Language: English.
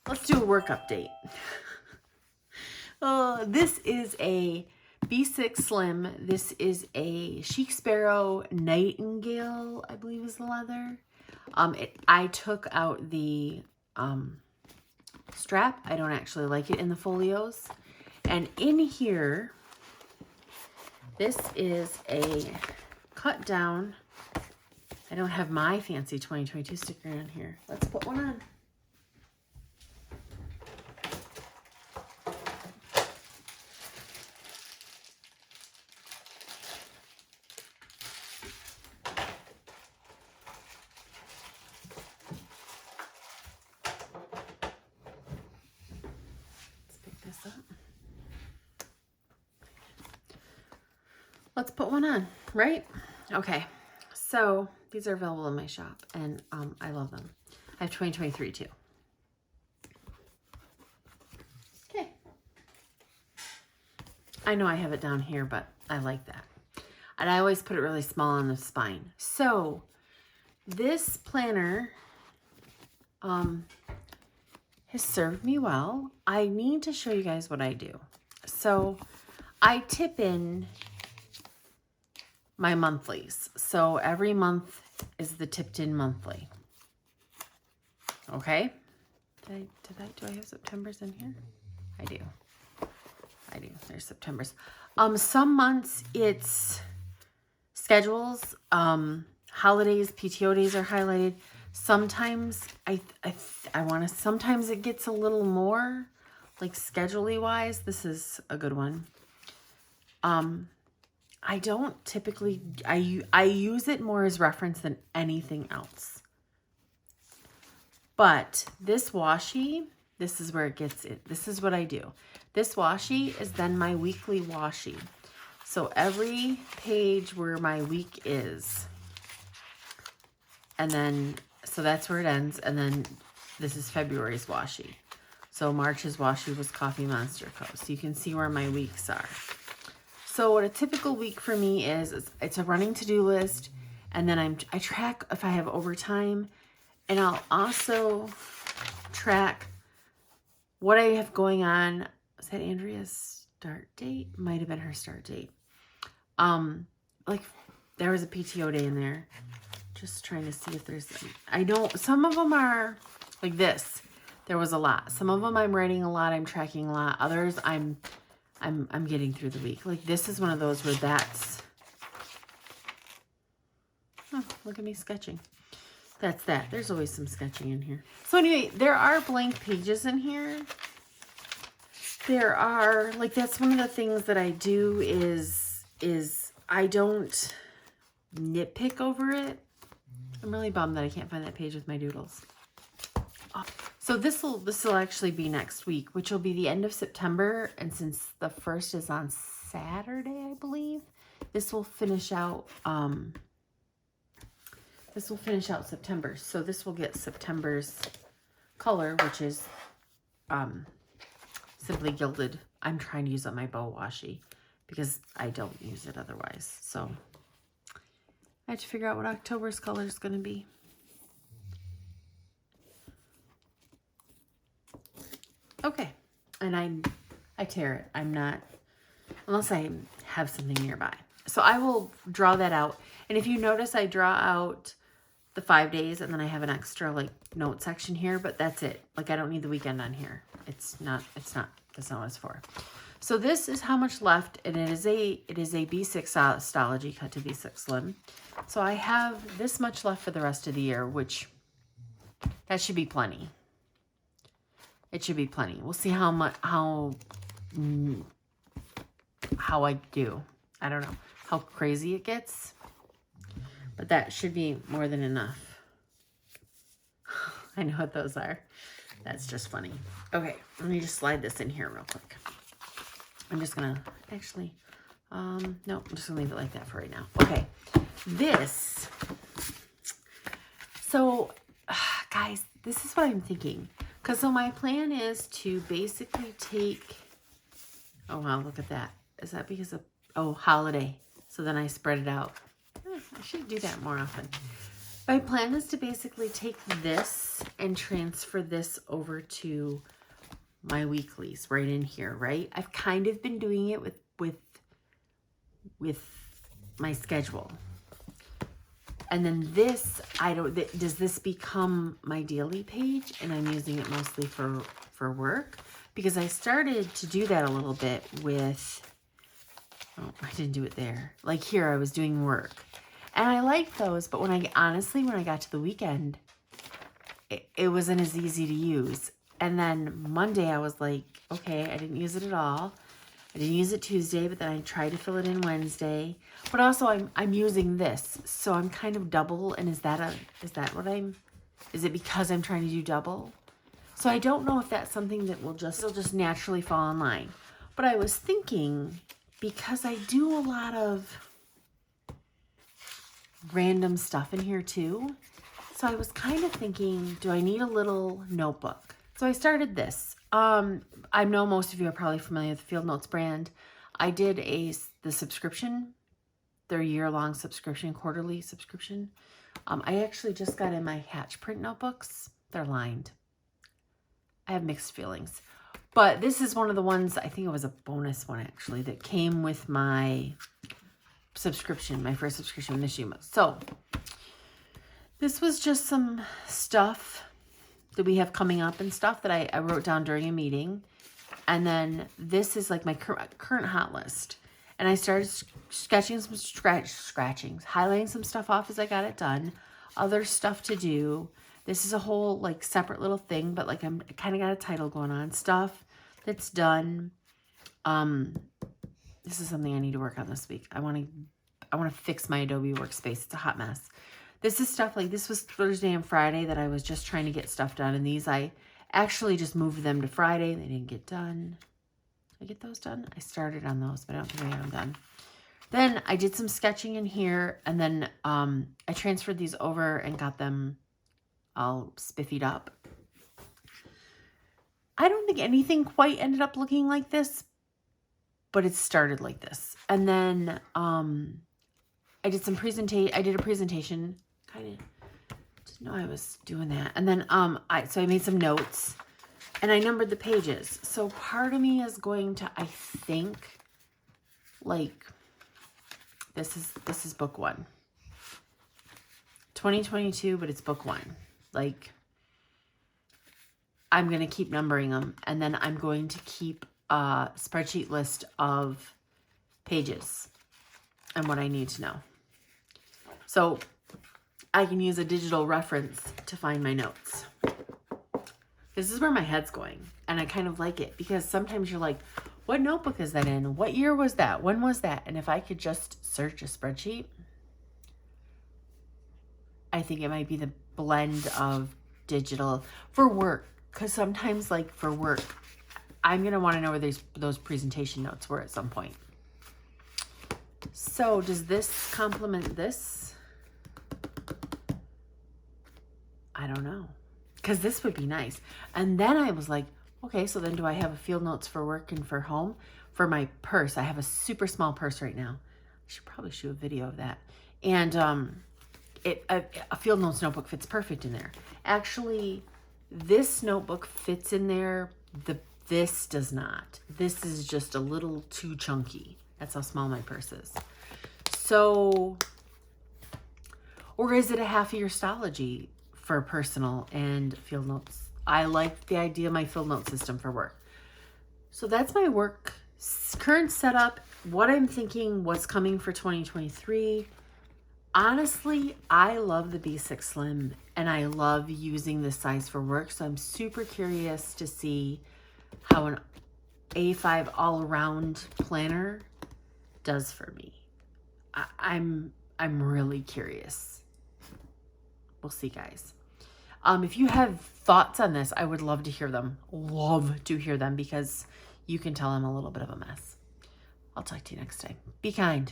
let's do a work update. This is a B6 Slim. This is a Chic Sparrow Nightingale, I believe is the leather. I took out the strap. I don't actually like it in the folios. And in here, this is a cut down. I don't have my fancy 2022 sticker on here. Let's put one on. Let's put one on, right? Okay, so these are available in my shop, and I love them. I have 2023 too. Okay. I know I have it down here, but I like that. And I always put it really small on the spine. So this planner has served me well. I need to show you guys what I do. So I tip in my monthlies. So every month is the tipped in monthly. Okay. Do I have September's in here? I do. There's September's. Some months it's schedules, holidays, PTO days are highlighted. Sometimes sometimes it gets a little more like schedule-y wise. This is a good one. I don't typically, I use it more as reference than anything else. But this washi, this is where it gets it. This is what I do. This washi is then my weekly washi. So every page where my week is, and then, so that's where it ends. And then this is February's washi. So March's washi was Coffee Monster Co. So you can see where my weeks are. So what a typical week for me is it's a running to-do list, and then I track if I have overtime, and I'll also track what I have going on. Is that Andrea's start date? Might have been her start date. Like there was a PTO day in there. Just trying to see if there's, I know some of them are like this. There was a lot. Some of them I'm writing a lot, I'm tracking a lot. Others I'm getting through the week. Like this is one of those where that's, oh, look at me sketching. That's that. There's always some sketching in here. So anyway, there are blank pages in here. There are, like, that's one of the things that I do is I don't nitpick over it. I'm really bummed that I can't find that page with my doodles. Oh. So this will actually be next week, which will be the end of September. And since the 1st is on Saturday, I believe, this will finish out September. So this will get September's color, which is Simply Gilded. I'm trying to use up my bow washi because I don't use it otherwise. So I have to figure out what October's color is going to be. Okay, and I tear it. I'm not, unless I have something nearby. So I will draw that out. And if you notice, I draw out the 5 days, and then I have an extra like note section here, but that's it. Like I don't need the weekend on here. That's not what it's for. So this is how much left, and it is a B6 Stalogy cut to B6 Slim. So I have this much left for the rest of the year, which that should be plenty. It should be plenty. We'll see how I do. I don't know how crazy it gets, but that should be more than enough. I know what those are. That's just funny. Okay, let me just slide this in here real quick. I'm just gonna actually, no, I'm just gonna leave it like that for right now. Okay, this. So, guys, this is what I'm thinking. Because so my plan is to basically take, oh wow, look at that. Is that because of, oh, holiday. So then I spread it out. I should do that more often. My plan is to basically take this and transfer this over to my weeklies right in here, right? I've kind of been doing it with my schedule. And then this, does this become my daily page? And I'm using it mostly for work, because I started to do that a little bit with, oh, I didn't do it there. Like here, I was doing work. And I like those, but when I got to the weekend, it wasn't as easy to use. And then Monday, I was like, okay, I didn't use it at all. I didn't use it Tuesday, but then I tried to fill it in Wednesday. But also I'm using this, so I'm kind of double. And is it because I'm trying to do double? So I don't know if that's something that will just naturally fall in line. But I was thinking, because I do a lot of random stuff in here too. So I was kind of thinking, do I need a little notebook? So I started this. I know most of you are probably familiar with the Field Notes brand. I did the subscription, their year-long subscription, quarterly subscription. I actually just got in my Hatch print notebooks. They're lined. I have mixed feelings. But this is one of the ones, I think it was a bonus one actually, that came with my subscription, my first subscription with Nishima. So this was just some stuff that we have coming up and stuff that I wrote down during a meeting. And then this is like my current hot list. And I started sketching some scratchings, highlighting some stuff off as I got it done. Other stuff to do. This is a whole like separate little thing, but like I kind of got a title going on. Stuff that's done. This is something I need to work on this week. I want to fix my Adobe workspace. It's a hot mess. This is stuff like, this was Thursday and Friday that I was just trying to get stuff done. And these, I actually just moved them to Friday. They didn't get done. Did I get those done? I started on those, but I don't think I got them done. Then I did some sketching in here. And then I transferred these over and got them all spiffied up. I don't think anything quite ended up looking like this, but it started like this. And then I did a presentation. Kind of didn't know I was doing that. And then so I made some notes and I numbered the pages. So part of me is going to, I think, like this is book 1. 2022, but it's book 1. Like I'm going to keep numbering them, and then I'm going to keep a spreadsheet list of pages and what I need to know. So I can use a digital reference to find my notes. This is where my head's going, and I kind of like it because sometimes you're like, what notebook is that in? What year was that? When was that? And if I could just search a spreadsheet, I think it might be the blend of digital for work. Because sometimes, like for work, I'm going to want to know where those presentation notes were at some point. So does this complement this? I don't know. Because this would be nice. And then I was like, okay, so then do I have a field notes for work and for home? For my purse, I have a super small purse right now. I should probably shoot a video of that. And a field notes notebook fits perfect in there. Actually, this notebook fits in there. This does not. This is just a little too chunky. That's how small my purse is. So, or is it a half of your Stalogy for personal and field notes? I like the idea of my field note system for work. So that's my work current setup, what I'm thinking, what's coming for 2023. Honestly, I love the B6 Slim and I love using this size for work. So I'm super curious to see how an A5 all-around planner does for me. I'm really curious. We'll see, guys. If you have thoughts on this, I would love to hear them. Love to hear them because you can tell I'm a little bit of a mess. I'll talk to you next time. Be kind.